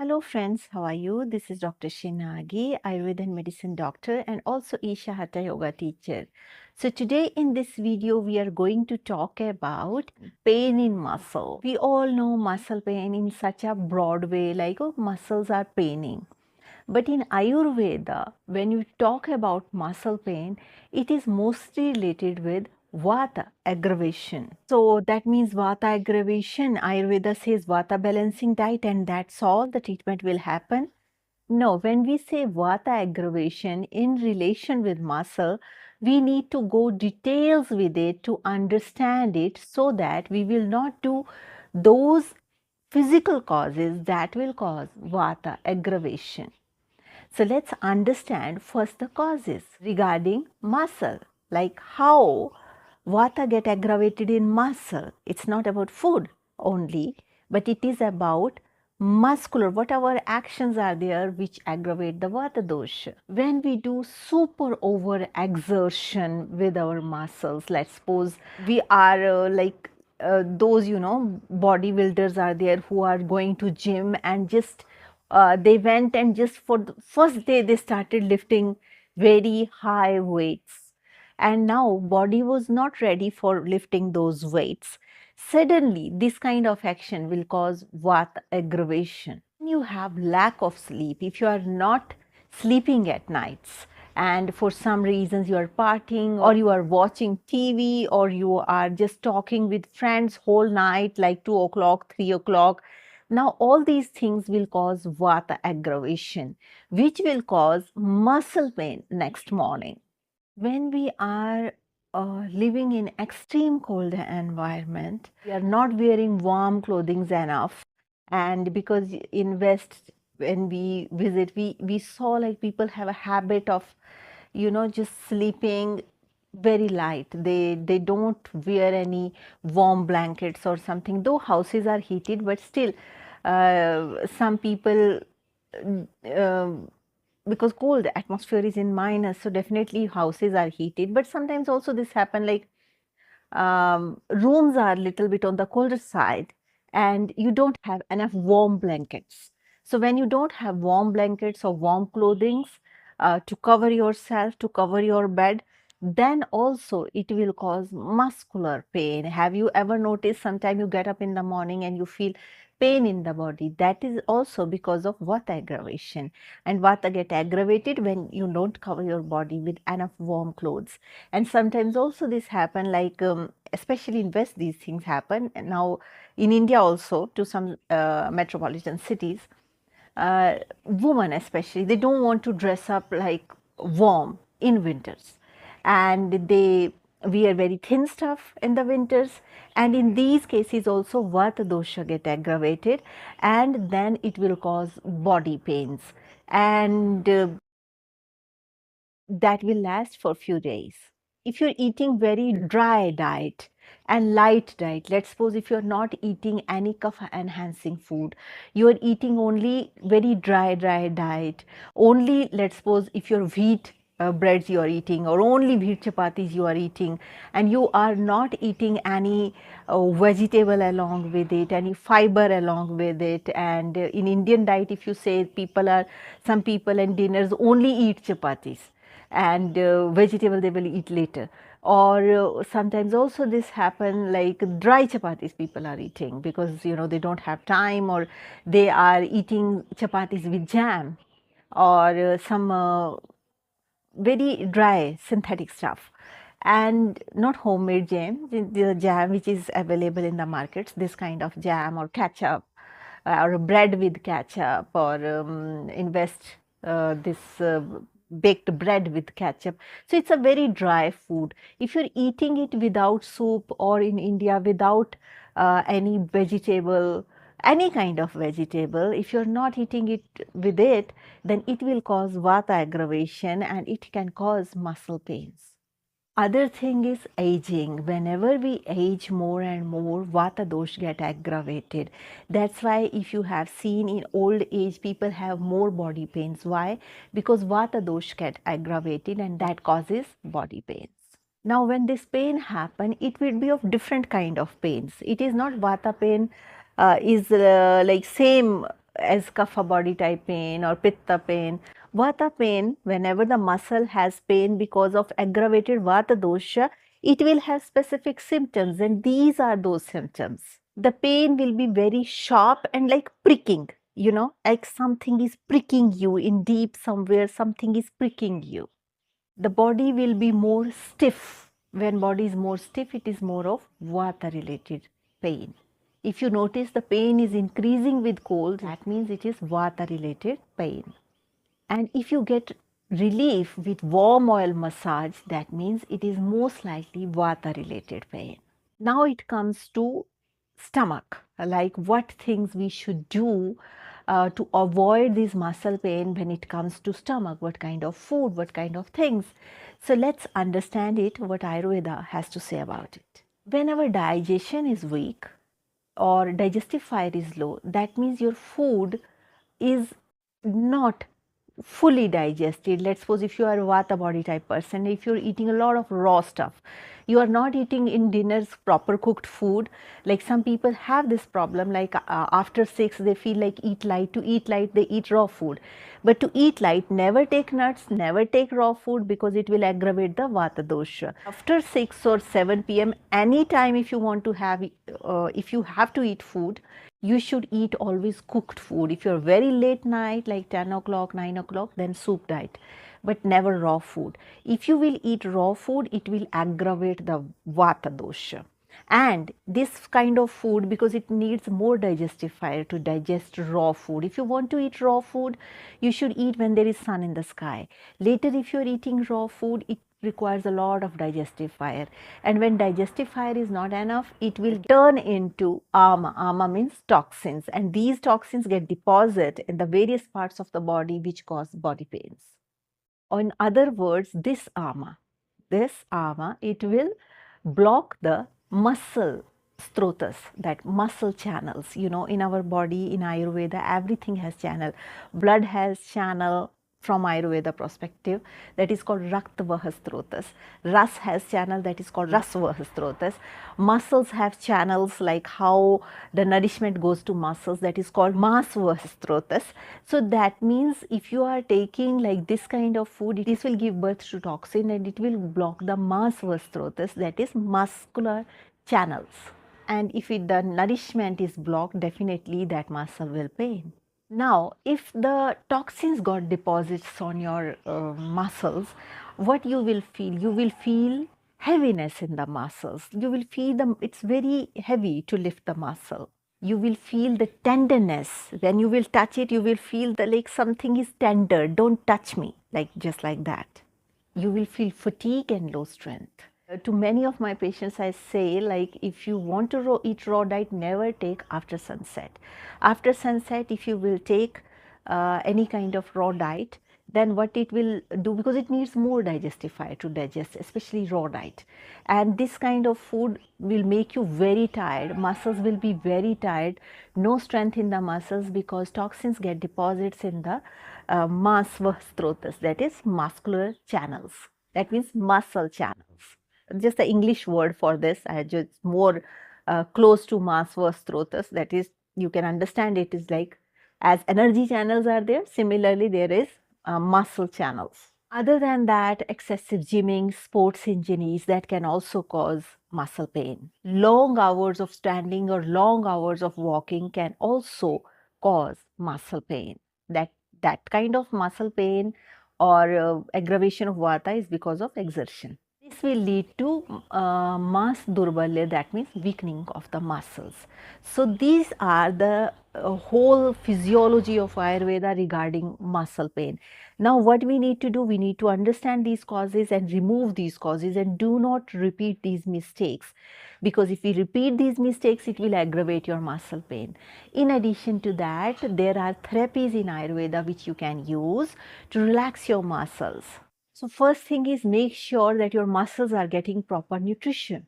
Hello friends, how are you? This is Dr. Shinagi, Ayurveda and medicine doctor and also Isha Hatha Yoga teacher. So today in this video we are going to talk about pain in muscle. We all know muscle pain in such a broad way like muscles are paining. But in Ayurveda, when you talk about muscle pain, it is mostly related with Vata aggravation. So that means Vata aggravation. Ayurveda says Vata balancing diet, and that's all the treatment will happen. No, when we say Vata aggravation in relation with muscle, we need to go details with it to understand it so that we will not do those physical causes that will cause Vata aggravation. So let's understand first the causes regarding muscle, like how vata get aggravated in muscle. It's not about food only, but it is about muscular, whatever actions are there which aggravate the vata dosha. When we do super over exertion with our muscles, let's suppose we are those bodybuilders are there who are going to gym and just they went and just for the first day they started lifting very high weights, and now body was not ready for lifting those weights. Suddenly this kind of action will cause vata aggravation. You have lack of sleep. If you are not sleeping at nights and for some reasons you are partying or you are watching TV or you are just talking with friends whole night like 2 o'clock, 3 o'clock, now all these things will cause vata aggravation, which will cause muscle pain next morning. When we are living in extreme cold environment, we are not wearing warm clothing enough, and because in West when we visit, we saw like people have a habit of just sleeping very light. They don't wear any warm blankets or something, though houses are heated, but still some people uh, because cold atmosphere is in minus, so definitely houses are heated, but sometimes also this happen like rooms are little bit on the colder side and you don't have enough warm blankets. So when you don't have warm blankets or warm clothing to cover yourself, to cover your bed, then also it will cause muscular pain. Have you ever noticed sometime you get up in the morning and you feel pain in the body? That is also because of vata aggravation, and vata get aggravated when you don't cover your body with enough warm clothes. And sometimes also this happen like especially in West these things happen, and now in India also to some metropolitan cities, women especially, they don't want to dress up like warm in winters, and they wear very thin stuff in the winters, and in these cases also vata dosha get aggravated, and then it will cause body pains, and that will last for few days. If you're eating very dry diet and light diet, let's suppose if you're not eating any kapha enhancing food, you're eating only very dry diet, only let's suppose if you're wheat breads you are eating or only wheat chapatis you are eating, and you are not eating any vegetable along with it, any fiber along with it, and in Indian diet if you say some people in dinners only eat chapatis and vegetable they will eat later, or sometimes also this happen like dry chapatis people are eating because they don't have time, or they are eating chapatis with jam or some very dry synthetic stuff, and not homemade jam, the jam which is available in the markets, this kind of jam or ketchup or bread with ketchup, or invest this baked bread with ketchup. So it's a very dry food. If you're eating it without soup, or in India without any vegetable, any kind of vegetable, if you're not eating it with it, then it will cause vata aggravation and it can cause muscle pains. Other thing is aging. Whenever we age more and more, vata dosh get aggravated. That's why if you have seen in old age, people have more body pains. Why? Because vata dosh get aggravated and that causes body pains. Now, when this pain happen, it will be of different kind of pains. It is not vata pain is like same as kapha body type pain or pitta pain. Vata pain, whenever the muscle has pain because of aggravated vata dosha, it will have specific symptoms, and these are those symptoms. The pain will be very sharp and like pricking, like something is pricking you in deep somewhere, something is pricking you. The body will be more stiff. When body is more stiff, it is more of vata related pain. If you notice the pain is increasing with cold, that means it is vata related pain. And if you get relief with warm oil massage, that means it is most likely vata related pain. Now it comes to stomach, like what things we should do to avoid this muscle pain when it comes to stomach, what kind of food, what kind of things. So let's understand it, what Ayurveda has to say about it. Whenever digestion is weak or digestive fire is low, that means your food is not fully digested. Let's suppose if you are a vata body type person, if you're eating a lot of raw stuff, you are not eating in dinners proper cooked food. Like some people have this problem, like after 6 they feel like eat light. To eat light they eat raw food, but to eat light never take nuts, never take raw food, because it will aggravate the vata dosha. After 6 or 7 p.m. anytime, if you want to have if you have to eat food, you should eat always cooked food. If you're very late night, like 10 o'clock, 9 o'clock, then soup diet, but never raw food. If you will eat raw food, it will aggravate the vata dosha. And this kind of food, because it needs more digestive fire to digest raw food. If you want to eat raw food, you should eat when there is sun in the sky. Later, if you're eating raw food, it requires a lot of digestive fire, and when digestive fire is not enough, it will turn into ama. Ama means toxins, and these toxins get deposited in the various parts of the body which cause body pains. Or in other words, this ama, it will block the muscle strotas, that muscle channels. In our body, in Ayurveda, everything has channel. Blood has channel. From Ayurveda perspective, that is called Raktavaha Strotas. Ras has channel, that is called Rasvaha Strotas. Muscles have channels, like how the nourishment goes to muscles, that is called Masvaha Strotas. So that means if you are taking like this kind of food, this will give birth to toxin and it will block the Masvaha Strotas, that is muscular channels. And if the nourishment is blocked, definitely that muscle will pain. Now, if the toxins got deposits on your muscles, what you will feel? You will feel heaviness in the muscles. You will feel it's very heavy to lift the muscle. You will feel the tenderness. When you will touch it, you will feel like something is tender. Don't touch me, like just like that. You will feel fatigue and low strength. To many of my patients, I say, like, if you want to eat raw diet, never take after sunset. After sunset, if you will take any kind of raw diet, then what it will do, because it needs more digestive fire to digest, especially raw diet. And this kind of food will make you very tired. Muscles will be very tired, no strength in the muscles, because toxins get deposits in the masva strotas, that is muscular channels. That means muscle channels. Just the English word for this, I just more close to masva strotas. That is, you can understand it is like, as energy channels are there, similarly there is muscle channels. Other than that, excessive gymming, sports injuries, that can also cause muscle pain. Long hours of standing or long hours of walking can also cause muscle pain. That kind of muscle pain or aggravation of vata is because of exertion. This will lead to mas durbalya, that means weakening of the muscles. So these are the whole physiology of Ayurveda regarding muscle pain. Now what we need to do, we need to understand these causes and remove these causes, and do not repeat these mistakes, because if we repeat these mistakes, it will aggravate your muscle pain. In addition to that, there are therapies in Ayurveda which you can use to relax your muscles. So first thing is, make sure that your muscles are getting proper nutrition.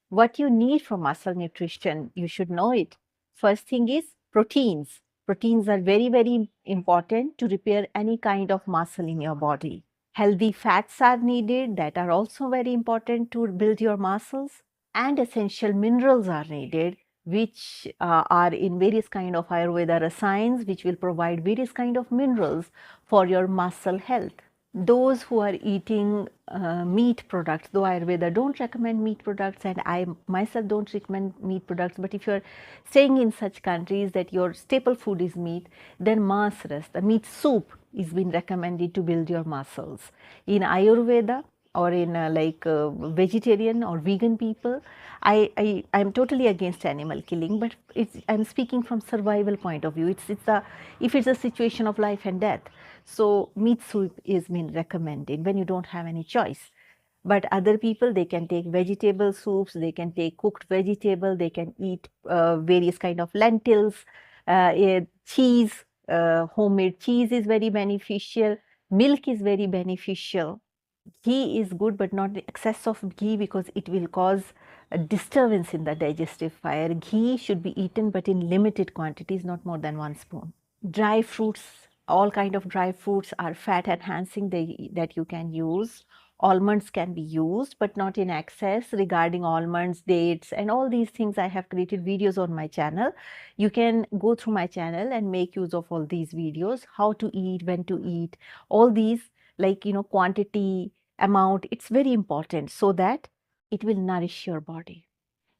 What you need for muscle nutrition, you should know it. First thing is proteins. Proteins are very, very important to repair any kind of muscle in your body. Healthy fats are needed, that are also very important to build your muscles. And essential minerals are needed, which are in various kind of Ayurveda rasains, which will provide various kind of minerals for your muscle health. Those who are eating meat products, though Ayurveda don't recommend meat products, and I myself don't recommend meat products, but if you're staying in such countries that your staple food is meat, then mas, the meat soup, is been recommended to build your muscles. In Ayurveda or in vegetarian or vegan people, I'm totally against animal killing, but I'm speaking from survival point of view. If it's a situation of life and death, so meat soup is been recommended when you don't have any choice. But other people, they can take vegetable soups, they can take cooked vegetable, they can eat various kind of lentils, cheese, homemade cheese is very beneficial, milk is very beneficial. Ghee is good, but not the excess of ghee, because it will cause a disturbance in the digestive fire. Ghee should be eaten, but in limited quantities, not more than 1 spoon. Dry fruits, all kind of dry fruits are fat enhancing that you can use. Almonds can be used, but not in excess. Regarding almonds, dates, and all these things, I have created videos on my channel. You can go through my channel and make use of all these videos, how to eat, when to eat, all these, quantity, amount, it's very important so that it will nourish your body.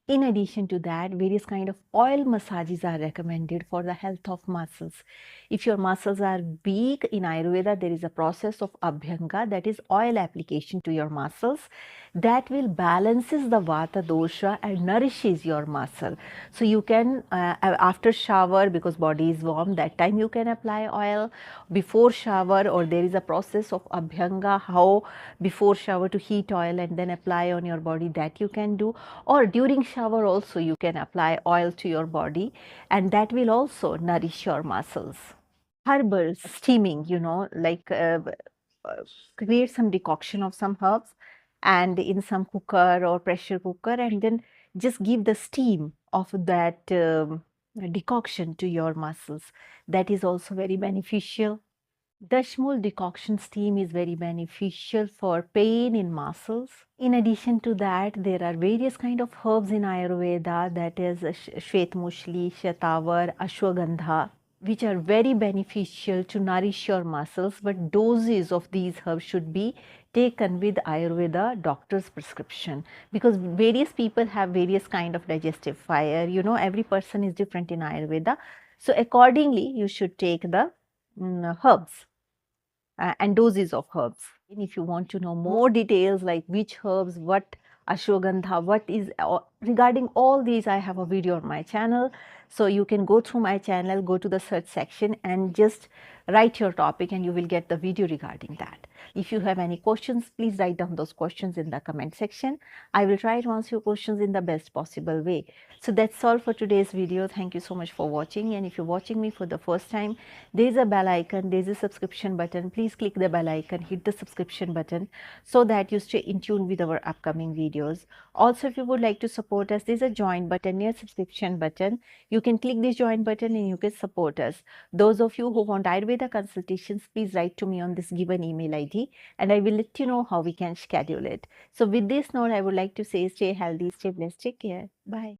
In addition to that, various kind of oil massages are recommended for the health of muscles. If your muscles are weak, in Ayurveda, there is a process of abhyanga, that is oil application to your muscles, that will balances the vata dosha and nourishes your muscle. So you can, after shower, because body is warm, that time you can apply oil. Before shower, or there is a process of abhyanga, how before shower to heat oil and then apply on your body, that you can do. Or during shower also you can apply oil to your body, and that will also nourish your muscles. Herbal steaming, create some decoction of some herbs and in some cooker or pressure cooker, and then just give the steam of that decoction to your muscles. That is also very beneficial. Dashmul decoction steam is very beneficial for pain in muscles. In addition to that, there are various kind of herbs in Ayurveda, that is Shvetmushli, Shatavar, Ashwagandha, which are very beneficial to nourish your muscles, but doses of these herbs should be taken with Ayurveda doctor's prescription, because various people have various kind of digestive fire. Every person is different in Ayurveda. So accordingly, you should take the herbs and doses of herbs. And if you want to know more details, like which herbs, what ashwagandha, what is regarding all these, I have a video on my channel. So you can go through my channel, go to the search section and just write your topic and you will get the video regarding that. If you have any questions, please write down those questions in the comment section. I will try to answer your questions in the best possible way. So that's all for today's video. Thank you so much for watching. And if you're watching me for the first time, there's a bell icon, there's a subscription button. Please click the bell icon, hit the subscription button so that you stay in tune with our upcoming videos. Also, if you would like to support us, there's a join button near subscription button. You can click this join button and you can support us. Those of you who want Ayurveda consultations, please write to me on this given email ID and I will let you know how we can schedule it. So with this note, I would like to say stay healthy, stay blessed, take care. Bye.